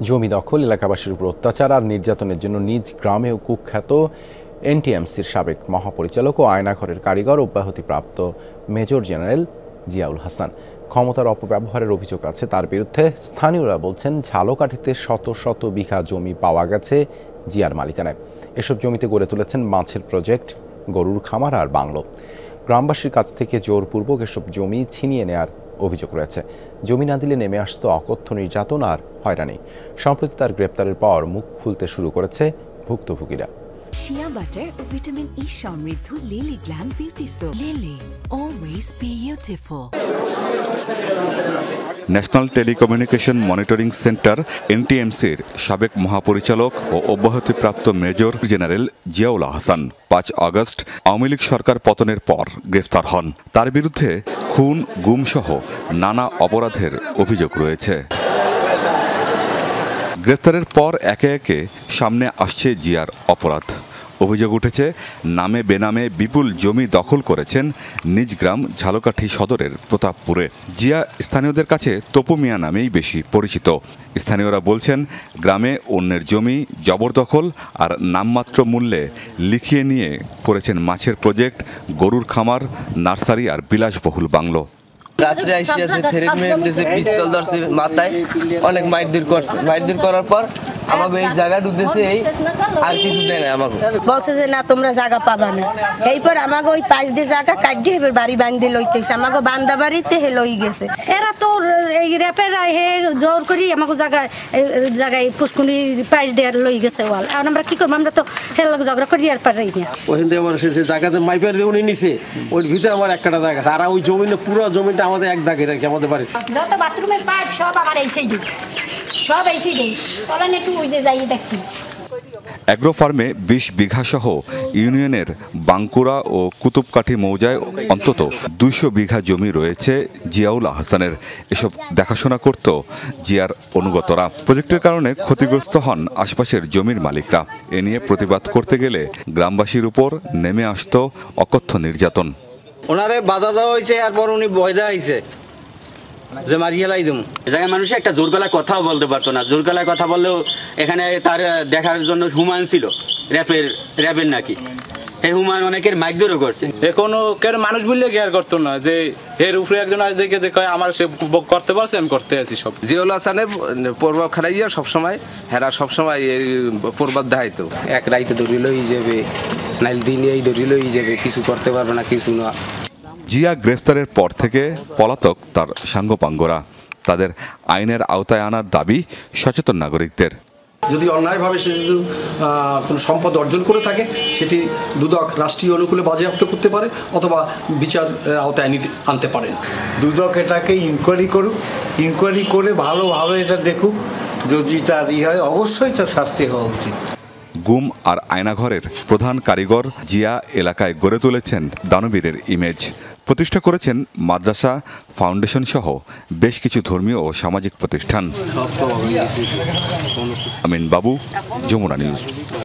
জমি দখল, এলাকাবাসীর উপর অত্যাচার আর নির্যাতনের জন্য নিজ গ্রামেও কুখ্যাত এনটিএমসির সাবেক মহাপরিচালক ও আয়নাঘরের কারিগর অব্যাহতিপ্রাপ্ত মেজর জেনারেল জিয়াউল হাসান। ক্ষমতার অপব্যবহারের অভিযোগ আছে তার বিরুদ্ধে। স্থানীয়রা বলছেন, ঝালকাঠিতে শত শত বিঘা জমি পাওয়া গেছে জিয়ার মালিকানায়। এসব জমিতে গড়ে তুলেছেন মাছের প্রজেক্ট, গরুর খামার আর বাংলো। গ্রামবাসীর কাছ থেকে জোরপূর্বক এসব জমি ছিনিয়ে নেয়ার অভিযোগ রয়েছে। জমি না দিলে নেমে আসতো অকথ্য নির্যাতন আর হয়রানি। সম্প্রতি তার গ্রেপ্তারের পর মুখ খুলতে শুরু করেছে ভুক্তভোগীরা। শিয়া বাটার ও ভিটামিন ই সমৃদ্ধ Lily glam beauty soap. Lily, always beautiful. National Telecommunication Monitoring Centre এনটিএমসির সাবেক মহাপরিচালক ও অব্যাহতিপ্রাপ্ত major general Ziaul Hasan ৫ August Awami League সরকার পতনের পর গ্রেফতার হন। তার বিরুদ্ধে খুন, গুম সহ নানা অপরাধের অভিযোগ রয়েছে। গ্রেফতারের পর একে একে সামনে আসছে জিয়ার অপরাধ। অভিযোগ উঠেছে, নামে বেনামে বিপুল জমি দখল করেছেন নিজ গ্রাম ঝালকাঠি সদরের প্রতাপপুরে। জিয়া স্থানীয়দের কাছে তপু মিয়া নামেই বেশি পরিচিত। স্থানীয়রা বলছেন, গ্রামে অন্যের জমি জবরদখল আর নামমাত্র মূল্যে লিখিয়ে নিয়ে করেছেন মাছের প্রজেক্ট, গরুর খামার, নার্সারি আর বিলাসবহুল বাংলো। রাত্রে আসিয়া থ্রেট মেরে দিয়েছে, পিস্তল ধরছে মাথায়, অনেক মাইরধর করছে। মাইরধর করার পর আমাকে এই জায়গা ঢুকতেছে, এই আর কিছু দেয় না। আমাকে বলছে যে না, তোমরা জায়গা পাবা না। এইপর আমাকে ওই পাশ দিয়ে জায়গা কাটিয়ে এবার বাড়ি বান্ধে লইতেছে। আমাকে বান্দা বাড়িতে হে লই গেছে। এরা তো এই র্যাপেরা হে জোর করি আমাকে জায়গায় পুষ্কুনি পাশ দিয়ে লই গেছে ওয়াল। আর আমরা কি করবো? আমরা তো হের লোক ঝগড়া করি আর পারি না। ওইখান থেকে আমার সে জায়গাতে মাইপার দিয়ে উনি নিছে, ওই ভিতরে আমার একটা জায়গা আর ওই জমিনে পুরো জমিটা আমাদের এক দাগের আর কি আমাদের বাড়ি। যত বাথরুমের পাইপ সব আমার এই সাইডে, সব এই সাইডে। চলেন একটু ওই যে যাই দেখি। অ্যাগ্রো ফার্মে ২০ বিঘা সহ ইউনিয়নের বাঙ্কুড়া ও কুতুবকাঠি মৌজায় অন্তত ২০০ বিঘা জমি রয়েছে জিয়াউল হাসানের। এসব দেখাশোনা করত জিয়ার অনুগতরা। প্রজেক্টের কারণে ক্ষতিগ্রস্ত হন আশপাশের জমির মালিকরা। এ নিয়ে প্রতিবাদ করতে গেলে গ্রামবাসীর উপর নেমে আসত অকথ্য নির্যাতন। ওনারে বাধা দেওয়া হয়েছে, এরপর উনি ভয় দেওয়া হয়েছে যে মারিয়ে লাই দেবো। জায়গায় মানুষ একটা জোর গলায় কথাও বলতে পারতো না। জোর গলায় কথা বললেও এখানে তার দেখার জন্য হুমায়ুন ছিল, র্যাবের নাকি। এই হুমায়ুন অনেকের মাইকদরও করছে। কোনো কেন মানুষ বললে কেয়ার করতো না যে এর উপরে একজন আজ দেখে যে কয় আমার সে করতে পারছে, আমি করতে আছি সব। জিয়াউল হাসানের প্রভাব খারাইয়া সবসময় হেরা সবসময় এই প্রভাব দেখাইতো। এক রাইতে ধরিলই যাবে, নাইল দিনেই ধরিলই যাবে, কিছু করতে পারবে না, কিছু না। জিয়া গ্রেফতারের পর থেকে পলাতক তার সাঙ্গপাঙ্গরা। তাদের আইনের আওতায় আনার দাবি সচেতন নাগরিকদের। যদি অন্যায়ভাবে সে যদি কোনো সম্পদ অর্জন করে থাকে, সেটি দুদক রাষ্ট্রীয় অনুকূলে বাজেয়াপ্ত করতে পারে অথবা বিচার আওতায় আনতে পারেন। দুদক এটাকে ইনকোয়ারি করুক, ইনকোয়ারি করে ভালোভাবে এটা দেখুক, যদি তার হয় অবশ্যই তার শাস্তি হওয়া উচিত। গুম আর আয়নাঘরের প্রধান কারিগর জিয়া এলাকায় গড়ে তুলেছেন দানবীরের ইমেজ। প্রতিষ্ঠা করেছেন মাদ্রাসা, ফাউন্ডেশন সহ বেশ কিছু ধর্মীয় ও সামাজিক প্রতিষ্ঠান। আমিন বাবু, যমুনা নিউজ।